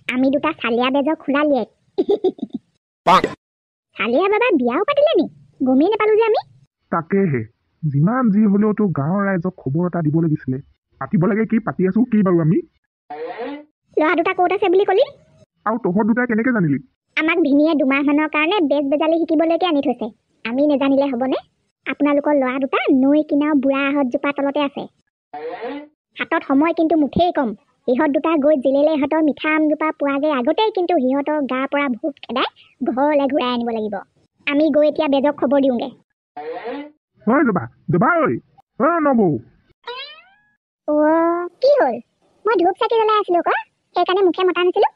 আমি দুটা চালিয়া বেজৰ খোলালিয়ে চালিয়া বাবা বিয়াও পাতিলে নি গমেই নাপালো যে আমি তাকেহে যিমান যি হলেও তো গাঁৱৰ ৰাইজক খবৰ এটা দিব লাগিছিলে পাতিব লাগে কি পাতি আছো কি বাৰু আমি ল'ৰা দুটা ক'ত আছে বুলি কলি আৰু তহঁত দুটাই কেনেকে জানিলি আমাক ভিনিয়ে দুমাহমানৰ কাৰণে বেজ বেজালি শিকিবলৈকে আনি থৈছে আমি নেজানিলে হ'বনে আপোনালোকৰ ল'ৰা দুটা নৈ কিনাৰ বুঢ়া আহঁত জোপা তলতে আছে হাতত সময় কিন্তু মুঠেই কম ইহঁত দুটা গৈ জিলেলে ইহঁতৰ মিঠা আমজোপা পোৱাগে আগতেই কিন্তু সিহঁতৰ গাৰ পৰা ভূত খেদাই ঘৰলৈ ঘূৰাই আনিব লাগিব আমি গৈ এতিয়া বেজক খবৰ দিওঁগে হয় যাবা ঐ নবৌ কি হ'ল মই ধূপ চাকি জ্বলাই আছিলো ক সেইকাৰণে মুখে মতা নাছিলো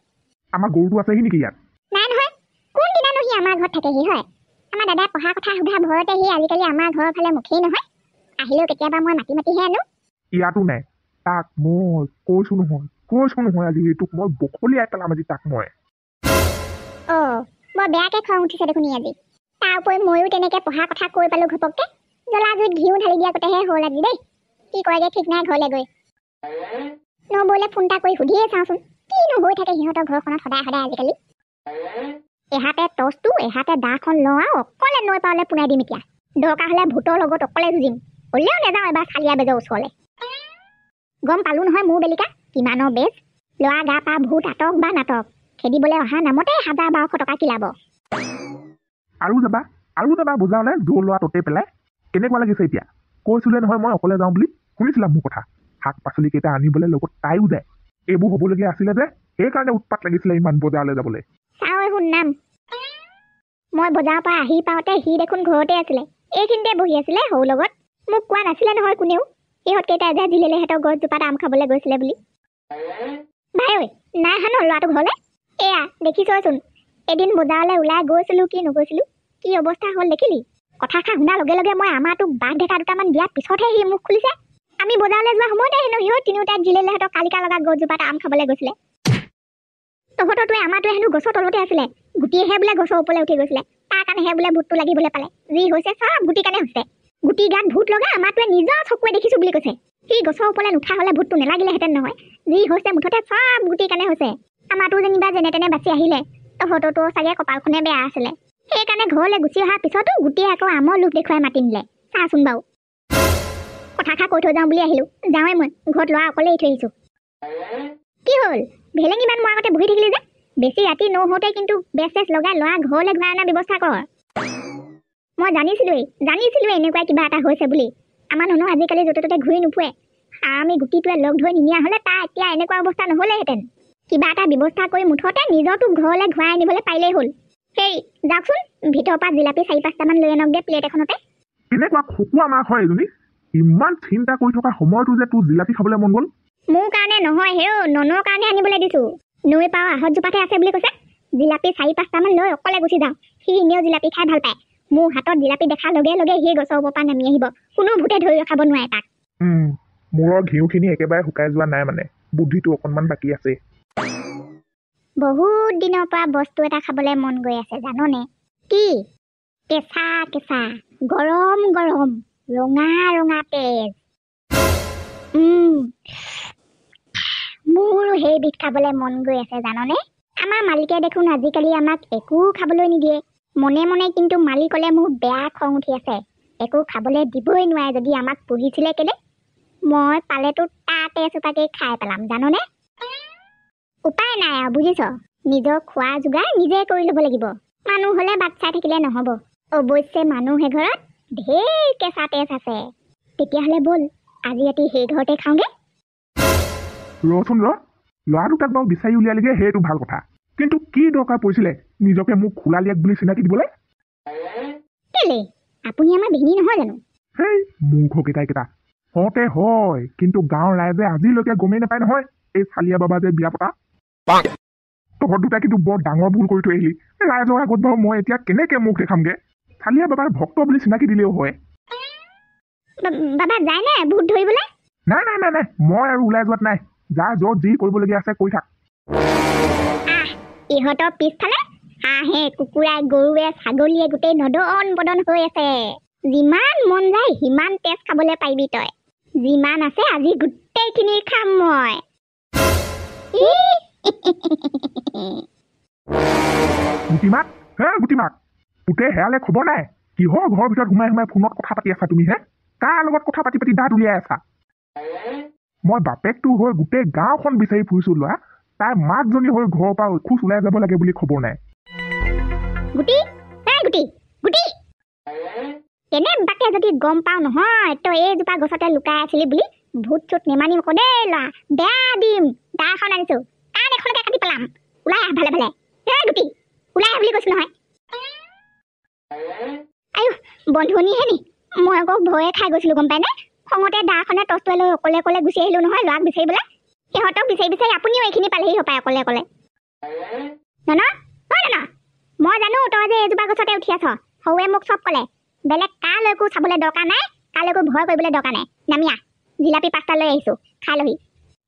আমাৰ গৰুটো আছেহি নেকি ইয়াত নাই নহয় কোনদিনানো সি আমাৰ ঘৰত থাকেহি হয় আমাৰ দাদাই পঢ়া কথা সোধা ভয়তে সি আজিকালি আমাৰ ঘৰৰ ফালে মুখেই নহয় আহিলেও কেতিয়াবা মই মাতিহে আনো ইয়াতো নাই তাক মই কৈছো নহয় আজি তোক মই বখলিয়াই পেলাম আজি তাক মই বৰ বেয়াকে খং উঠিছে দেখোন আজি তাৰ উপৰি ময়ো তেনেকে পঢ়া কথা কৈ পালো ঘপককে জ্বলা জুইত ঘিউ ঢালি দিয়া কতেহে হ'ল আজি দেই কি কৰেগে ঠিক নাই ঘৰলৈ গৈ নবৌলে ফোন এটা কৰি সুধিয়ে চাওঁচোন কিনো হৈ থাকে সিহঁতৰ ঘৰখনত সদায় আজিকালি এহাতে টচটো এহাতে দাখন লওঁ আৰু অকলে নৈ পাৰলৈ পুনাই দিম এতিয়া দৰকাৰ হ'লে ভূতৰ লগত অকলে যুঁজিম হ'লেও নাযাওঁ এবাৰ চালিয়া বেজৰ ওচৰলৈ গম পালো নহয় মোৰ বেলিকা কিমানৰ বেজ ল'ৰা গা পা ভূত আটক বা নাটক খেদিবলৈ অহা নামতে 1000-1200 টকা কিলাব আৰু যাবা বুজালে জোৰ লোৱা ততে পেলাই কেনেকুৱা লাগিছে এতিয়া কৈছিলে নহয় মই অকলে যাওঁ বুলি শুনিছিলা মোৰ কথা শাক পাচলি কেইটা আনিবলৈ লগত তাইও যায় এইবোৰ হ'বলগীয়া আছিলে যে সেইকাৰণে উৎপাত লাগিছিলে ইমান বজাৰলৈ যাবলৈ চাওঁ শুন নাম মই বজাৰৰ পৰা আহি পাওঁতে সি দেখোন ঘৰতে আছিলে এইখিনিতে বহি আছিলে সৰু লগত মোক কোৱা নাছিলে নহয় কোনেও সিহঁত কেইটা এজাই দিলেলে সিহঁতৰ গছজোপাত আম খাবলৈ গৈছিলে বুলি ভাই ঐ নাই হানো ল'ৰাটো ঘৰলৈ এয়া দেখিছচোন এদিন বজাৰলৈ ওলাই গৈছিলো কি নগৈছিলো কি অৱস্থা হ'ল দেখিলি কথাষাৰ শুনাৰ লগে লগে মই আমাৰটোক বাঘ ডেকা দুটামান দিয়াৰ পিছতহে সি মুখ খুলিছে আমি বজাৰলৈ যোৱা সময়তে হেনো সিহঁত তিনিওটাই জিলেলে সিহঁতৰ কালিকা লগা গছজোপাত আম খাবলৈ গৈছিলে তহঁতৰটোৱে আমাৰটোৱে হেনো গছৰ তলতে আছিলে গুটিহে বোলে গছৰ ওপৰলৈ উঠি গৈছিলে তাৰ কাৰণেহে বোলে ভূতটো লাগিবলৈ পালে যি হৈছে চব গুটি কাৰণে হৈছে গুটি গাত ভূত লগা আমাৰটোৱে নিজৰ চকুৱে দেখিছো বুলি কৈছে সি গছৰ ওপৰলৈ নুঠা হ'লে ভূতটো নেলাগিলেহেঁতেন নহয় যি হৈছে মুঠতে চব গুটি কাৰণে হৈছে আমাৰটো যেনিবা যেনে তেনে বাচি আহিলে তহঁতৰটো চাগে কপালখনে বেয়া আছিলে সেইকাৰণে ঘৰলৈ গুচি অহাৰ পিছতো গুটিয়ে আকৌ আমৰ লোভ দেখুৱাই মাতি নিলে চাচোন বাৰু কথাষাৰ কৈ থৈ যাওঁ বুলি আহিলো যাওঁৱে মই ঘৰত ল'ৰা অকলে এৰি থৈ আহিছো কি হ'ল ভেলেঙিমান মোৰ আগতে বহি থাকিলি যে বেছি ৰাতি নহওঁতে কিন্তু বেছ চেছ লগাই ল'ৰা ঘৰলৈ ঘূৰাই অনাৰ ব্যৱস্থা কৰ মই জানিছিলোৱেই এনেকুৱা কিবা এটা হৈছে বুলি আমাৰ মানুহ আজিকালি য'তে ত'তে ঘূৰি নুফুৰে আমি গুটিটোৱে লগ ধৰি নিনিয়া হ'লে তাৰ এতিয়া এনেকুৱা অৱস্থা নহ'লেহেঁতেন কিবা এটা ব্যৱস্থা কৰি মুঠতে নিজৰটো ঘৰলৈ ঘূৰাই আনিবলৈ পাৰিলেই হ'ল সেই যাওকচোন ভিতৰৰ পৰা জিলাপি 4-5টামান লৈ আনক দে প্লেট এখনতে কেনেকুৱা খকুৱা মাক হয় এজনী ইমান চিন্তা কৰি থকা সময়তো যে তোৰ জিলাপি খাবলৈ মন গ'ল মোৰ কাৰণে নহয় হেও ননৰ কাৰণে আনিবলৈ দিছো নৈ পাওঁ আহঁতজোপাতে আছে বুলি কৈছে জিলাপি 4-5টামান লৈ অকলে গুচি যাওঁ সি এনেও জিলাপি খাই ভাল পায় মোৰ হাতত জিলাপি দেখাৰ লগে লগে সি গছৰ ওপৰৰ পৰা নামি আহিব কোনো ভূতে ধৰি ৰখাব নোৱাৰে তাক মূৰৰ ঘিউখিনি একেবাৰে শুকাই যোৱা নাই মানে বুদ্ধিটো অকণমান বাকী আছে বহুত দিনৰ পৰা বস্তু এটা খাবলৈ মন গৈ আছে জাননে কি কেঁচা কেঁচা গৰম গৰম ৰঙা ৰঙা তেজ মোৰো সেইবিধ খাবলৈ মন গৈ আছে জাননে আমাৰ মালিকে দেখোন আজিকালি আমাক একো খাবলৈ নিদিয়ে মনে মনে কিন্তু মালিকলে মোৰ বেয়া খং উঠি আছে একো খাবলৈ দিবই নোৱাৰে যদি আমাক পুহিছিলে কেলে মই পালেতো তাতে চোপাকে খাই পেলাম জাননে উপায় নাই আৰু বুজিছ নিজৰ খোৱা যোগাৰ নিজে কৰি ল'ব লাগিব মানুহ হ'লে বাট চাই থাকিলে নহ'ব অৱশ্যে মানুহ এঘৰত ঢেৰ কেঁচা তেজ আছে তেতিয়াহ'লে ব'ল আজি ৰাতি সেই ঘৰতে খাওঁগে ৰচোন ল'ৰা দুটাক বাৰু বিচাৰি উলিয়ালেগে সেইটো ভাল কথা কিন্তু কি দৰকাৰ পৰিছিলে নিজকে মোক খোলালিয়াক বুলি চিনাকি দিবলৈ কেলে আপুনি আমাৰ ভিনী নহয় জানো সেই মূৰ্খ কেইটা হওঁতে হয় কিন্তু গাঁৱৰ ৰাইজে আজিলৈকে গমেই নাপায় নহয় এই চালিয়া বাবা যে বিয়া পতা তহঁত দুটা কিন্তু বৰ ডাঙৰ ভুল কৰি থৈ আহিলি ৰাইজৰ আগত বাৰু মই এতিয়া কেনেকে মুখ দেখামগে চালিয়া বাবাৰ ভক্ত বুলি চিনাকি দিলেও হয় বাবা যায় নে ভূত ধৰিবলৈ নাই মই আৰু ওলাই যোৱাত নাই যা য'ত যি কৰিবলগীয়া আছে কৰি থাক ইহঁতৰ পিছফালে হাঁহে কুকুৰাই গৰুৱে ছাগলীয়ে গোটেই নদন বদন হৈ আছে যিমান মন যায় সিমান তেজ খাবলৈ পাৰিবি তই যিমান আছে আজি গোটেইখিনি খাম মই গুটিমাক হে গুটিমাক পুতে হেৰালে খবৰ নাই কিহৰ ঘৰৰ ভিতৰত সোমাই সোমাই ফোনত কথা পাতি আছা তুমি হে কাৰ লগত কথা পাতি পাতি দাঁত উলিয়াই আছা মই বাপেকটো হৈ গোটেই গাঁওখন বিচাৰি ফুৰিছো লোৱা তাই মাকজনী হৈ ঘৰৰ পৰা খোজ ওলাই যাব লাগে বুলি খবৰ নাই গুটি গুটি গুটি এনে বাকে যদি গম পাও নহয় তই এইজোপা গছতে লুকাই আছিলি বুলি ভূত চুত নেমানিম আকৌ দেই ল'ৰা বেয়া দিম দাখন আনিছো কাণ এখনকে কাটি পেলাম ওলাই আহ ভালে ভালে গুটি ওলাই আহ বুলি কৈছো নহয় আয়ো বন্ধুনীহে নি মই আকৌ ভয়ে খাই গৈছিলো গম পাইনে খঙতে দাখনে টচটোৱে লৈ অকলে অকলে গুচি আহিলো নহয় ল'ৰাক বিচাৰিবলৈ সিহঁতক বিচাৰি বিচাৰি আপুনিও এইখিনি পালেহি হপায় অকলে অকলে নন মই জানো তই যে এইজোপা গছতে উঠি আছ সৌৱে মোক চব ক'লে বেলেগ কালৈকো চাবলৈ দৰকাৰ নাই কালৈকো ভয় কৰিবলৈ দৰকাৰ নাই নামি আহ জিলাপি 5টা লৈ আহিছো খাই লহি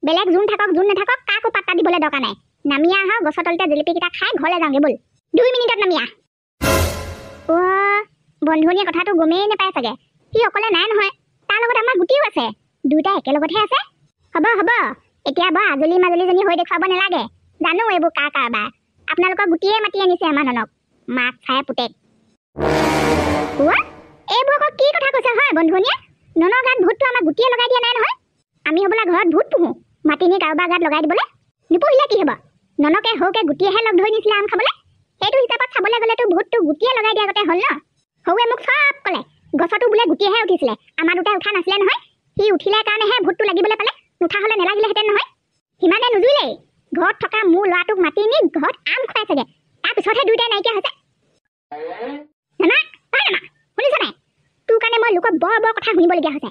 বেলেগ যোন থাকক যোন নাথাকক কাকো পাত্তা দিবলৈ দৰকাৰ নাই নামি আহ গছৰ তলতে জিলাপিকেইটা খাই ঘৰলৈ যাওঁগে বল 2 মিনিটত নামি আহ বন্ধুনীয়ে কথাটো গমেই নাপায় চাগে সি অকলে নাই নহয় তাৰ লগত আমাৰ গুটিও আছে দুইটা একেলগতহে আছে হ'ব হ'ব এতিয়া বৰ আজলি মাজলিজনী হৈ দেখুৱাব নালাগে জানো এইবোৰ কাৰ কাৰবাৰ আপোনালোকৰ গুটিয়ে মাতি আনিছে আমাৰ ননক মাক চাই পুতেক এইবোৰ আকৌ কি কথা কৈছে হয় বন্ধুনীয়ে ননৰ গাত ভূতটো আমাৰ গুটিয়ে লগাই দিয়া নাই নহয় আমি হ'বলা ঘৰত ভূত পুহো মাতি নি কাৰোবাৰ গাত লগাই দিবলৈ নুপুহিলে কি হ'ব ননকে হওকে গুটিয়েহে লগ ধৰি নিছিলে আম খাবলৈ সেইটো হিচাপত চাবলৈ গ'লেতো ভূতটো গুটিয়ে লগাই দিয়া আগতে হ'ল ন হৌৱে মোক চব ক'লে গছতো বোলে গুটিয়েহে উঠিছিলে আমাৰ দুটাই উঠা নাছিলে নহয় সি উঠিলে কাৰণেহে ভূতটো লাগিবলৈ পালে নুঠা হ'লে নেলাগিলেহেঁতেন নহয় সিমানে নুজুৰিলেই ঘৰত থকা মোৰ ল'ৰাটোক মাতি নি ঘৰত আম খুৱাই চাগে তাৰপিছতহে দুইটাই নাইকিয়া হৈছে নানা শুনিছ নাই তোৰ কাৰণে মই লোকৰ বৰ বৰ কথা শুনিবলগীয়া হৈছে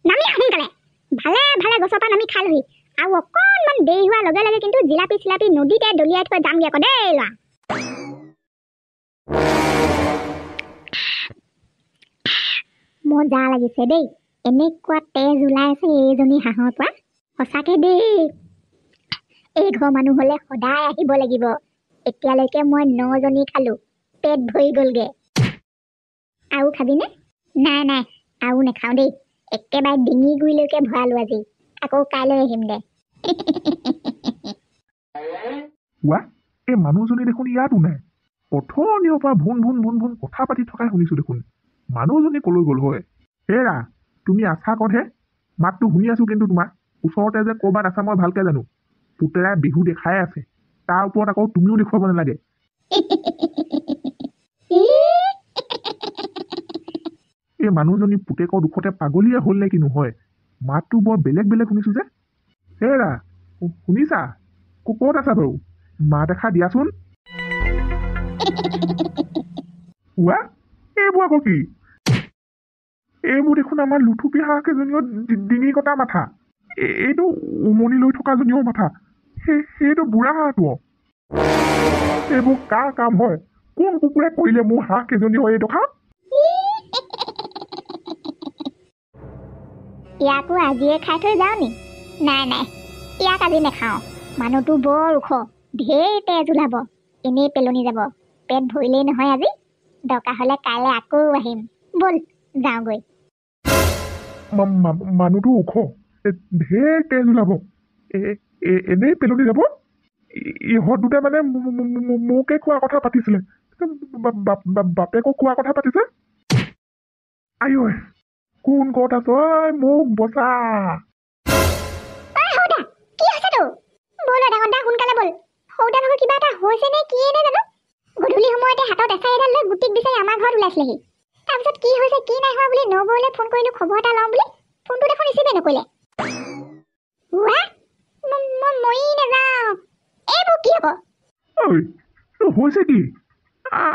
নামি আহ সোনকালে ভালে ভালে গছৰ পৰা নামি খাই লহি আৰু অকণমান দেৰি হোৱাৰ লগে লগে কিন্তু জিলাপি চিলাপি নদীতে দলিয়াই থৈ যামগৈ আকৌ দেই ল'ৰা মজা লাগিছে দেই এনেকুৱা তেজ ওলাই আছে এইজনী হাঁহৰ পৰা সঁচাকে দেই এই ঘৰ মানুহ হ'লে সদায় আহিব লাগিব এতিয়ালৈকে মই 9 জনী খালো পেট ভৰি গ'লগে আৰু খাবিনে নাই নাই আৰু নেখাওঁ দেই একেবাৰে ডিঙি গুৰিলৈকে ভৰালো আজি আকৌ কাইলৈ আহিম দে এই মানুহজনী দেখোন ইয়াতো নাই অথনিৰ পৰা ভুন ভুন ভুন ভুন কথা পাতি থকাই শুনিছো দেখোন মানুহজনী কলৈ গ'ল হয় হেৰা তুমি আছা কতহে মাতটো শুনি আছো কিন্তু তোমাৰ ওচৰতে যে ক'ৰবাত আছা মই ভালকে জানো পুতেৰাই বিহু দেখাই আছে তাৰ ওপৰত আকৌ তুমিও দেখুৱাব নালাগে এই মানুহজনী পুতেকৰ দুখতে পাগলীয়ে হ'ল নে কি নহয় মাতটো বৰ বেলেগ বেলেগ শুনিছো যে হেৰা শুনিছা ক'ত আছা বাৰু মাত এষাৰ দিয়াচোন এইবোৰ আকৌ কি এইবোৰ দেখোন আমাৰ লুথুপি হাঁহ কেইজনীও ডিঙি কটা মাথা এইটো উমনি লৈ থকাজনীও মাথা সেইটো বুঢ়া হাঁহটো এইবোৰ কাৰ কাম হয় কোন কুকুৰে কৰিলে মোৰ হাঁহ কেইজনী হয় এইটো কাম ইয়াকো আজিয়ে খাই থৈ যাওঁ নি নাই নাই ইয়াক আজি নাখাওঁ মানুহটো বৰ ওখ ঢেৰ তেজ ওলাব এনেই পেলনি যাব পেট ভৰিলেই নহয় আজি দৰকাৰ হ'লে কাইলৈ আকৌ আহিম ব'ল যাওঁগৈ মানুহটো ওখ ঢেৰ তেজ ওলাব এনেই পেলনি যাব ইহঁত দুটা মানে মোকে খোৱাৰ কথা পাতিছিলে বাপেকক খোৱাৰ কথা পাতিছে আইঐ কোন ক'ত আছ মোক বচা কিবা এটা হৈছে নে কি নে জানো গধূলি সময়তে হাতত এচাই এডাল লৈ গুটিক বিচাৰি আমাৰ ঘৰত ওলাইছিলেহি তাৰপিছত কি হৈছে কি নাই হোৱা বুলি নবৌলে ফোন কৰিলো খবৰ এটা লওঁ বুলি ফোনটো দেখোন ৰিচিভে নকৰিলে মই মৰি নাযাওঁ এইবোৰ কি হ'ব হৈছে কি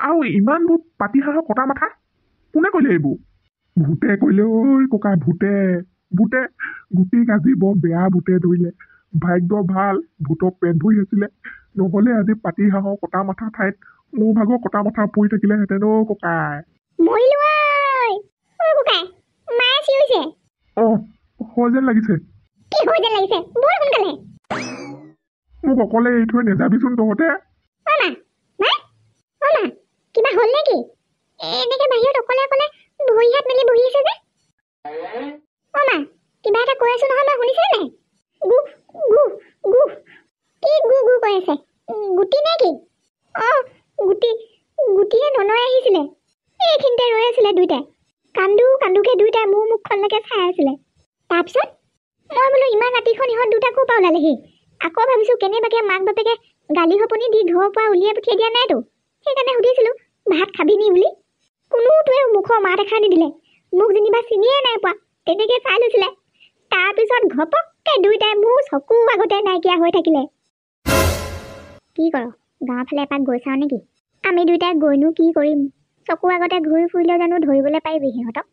আৰু ইমানবোৰ পাতি হাঁহৰ কটা মাথা কোনে কৰিলে এইবোৰ ভূতে কৰিলে ঐ ককা ভূতে গুটিক আজি বৰ বেয়া ভূতে ধৰিলে ভাগ্য ভাল ভূতৰ পেট ভৰি আছিলে নহ'লে আজি পাতি হাঁহৰ কটা মাথা ঠাইত মোৰ ভাগৰ কটা মাথা পৰি থাকিলেহেঁতেন ককাই হয় যেন লাগিছে মোক অকলে এৰি থৈ নেযাবিচোন তহঁতে কিবা হ'ল নেকি এনেকে বাহিৰত অকলে অকলে ভৰি হাত মেলি বহি আছে যে কিবা এটা কৈ আছো নহয় মই শুনিছে নাই গু গু গু কি গু গু কৈ আছে গুটি নে কি গুটিয়ে ননয় আহিছিলে এইখিনিতে ৰৈ আছিলে দুইটাই কান্দুকে দুইটাই মোৰ মুখখনলৈকে চাই আছিলে তাৰপিছত মই বোলো ইমান ৰাতিখন ইহঁত দুটা ক'ৰ পৰা ওলালেহি আকৌ ভাবিছোঁ কেনেবাকে মাক বাপেকে গালি সপনি দি ঘৰৰ পৰা উলিয়াই পঠিয়াই দিয়া নাইতো সেইকাৰণে সুধিছিলোঁ ভাত খাবিনি বুলি কোনোটোৱে মুখৰ মাত এষাৰ নিদিলে মোক যেনিবা চিনিয়ে নাই পোৱা তেনেকৈ চাই লৈছিলে তাৰপিছত ঘপককৈ দুইটাই মোৰ চকু আগতে নাইকিয়া হৈ থাকিলে কি কৰ গাঁৱৰ ফালে এপাক গৈ চাওঁ নেকি আমি দুইটাই গৈনো কি কৰিম চকু আগতে ঘূৰি ফুৰিলেও জানো ধৰিবলৈ পাৰিবি সিহঁতক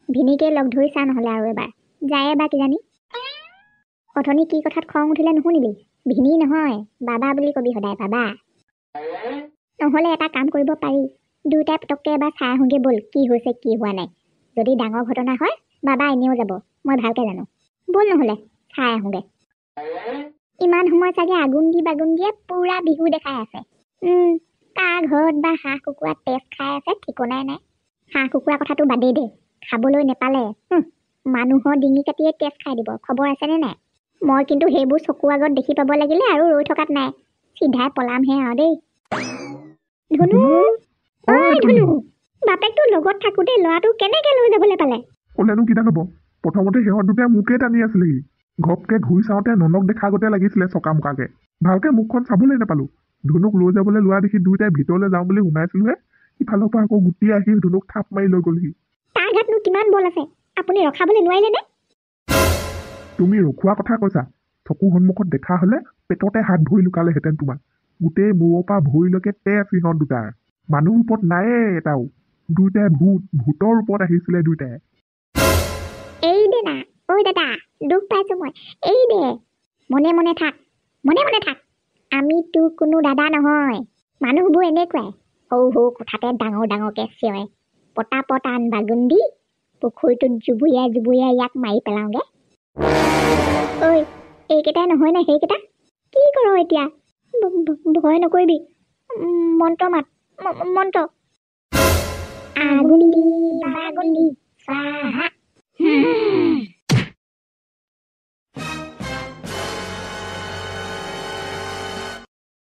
ভিনিকে লগ ধৰি চা নহ'লে আৰু এবাৰ যায় বা কিজানি অথনি কি কথাত খং উঠিলে নুশুনিলি ভিনি নহয় বাবা বুলি কবি সদায় বাবা নহ'লে এটা কাম কৰিব পাৰি দুইটাই পটককৈ এবাৰ চাই আহোঁগৈ ব'ল কি হৈছে কি হোৱা নাই যদি ডাঙৰ ঘটনা হয় বাবা এনেও যাব মই ভালকৈ জানো ব'ল নহ'লে চাই আহোঁগৈ ইমান সময় চাগে আগুন দিয়ে পুৰা বিহু দেখাই আছে কাৰ ঘৰত বা হাঁহ কুকুৰা তেজ খাই আছে ঠিকনাই নাই হাঁহ কুকুৰা কথাটো বাদেই দে খাবলৈ নেপালে মানুহৰ ডিঙি কাটিয়ে তেজ খাই দিব খবৰ আছেনে নাই মই কিন্তু সেইবোৰ চকু আগত দেখি পাব লাগিলে আৰু ৰৈ থকাত নাই চিধাই পলামহে আৰু দেই ধুনু বাপেকটো লগত থাকোঁতে ল'ৰাটো কেনেকৈ লৈ যাবলৈ পালে ক'লেনো কিটা হ'ব প্ৰথমতে সিহঁত দুটাই মোকে টানি আছিলেহি ঘপকে ঘূৰি চাওঁতে ননক দেখা আগতে লাগিছিলে চকা মোকাকে ভালকে মুখখন চাবলৈ নাপালো ধুনুক লৈ যাবলৈ লোৱা দেখি দুইটাই ভিতৰলৈ যাওঁ বুলি সোমাইছিলোহে ইফালৰ পৰা আকৌ গুটি আহি ধুনুক থাপ মাৰি লৈ গ'লহি তাৰ গাতনো কিমান বল আছে আপুনি ৰখাবলৈ নোৱাৰিলেনে তুমি ৰখোৱা কথা কৈছা চকু সন্মুখত দেখা হ'লে পেটতে হাত ভৰি লুকালেহেঁতেন তোমাক গোটেই মূৰৰ পৰা ভৰিলৈকে তেজ সিহঁত দুটাৰ মানুহ ৰূপত নায়ে এটাও দুইটাই ভূতৰ ৰূপত আহিছিলে দুইটাই এই দে না ঐ দাদা দুখ পাইছোঁ মই এই দে মনে মনে থাক আমি তোৰ কোনো দাদা নহয় মানুহবোৰ এনেকুৱাই সৰু কথাতে ডাঙৰকৈ চিঞৰে পটাপট আন বাগুন্দি পুখুৰীটোত জুবুৰিয়াই ইয়াক মাৰি পেলাওঁগে ঐ এইকেইটাই নহয় নে সেইকেইটা কি কৰ এতিয়া ভয় নকৰিবি মন্ত্ৰ মাত মন্ত্ৰ আগুন্দি বাগুন্দি স্বাহা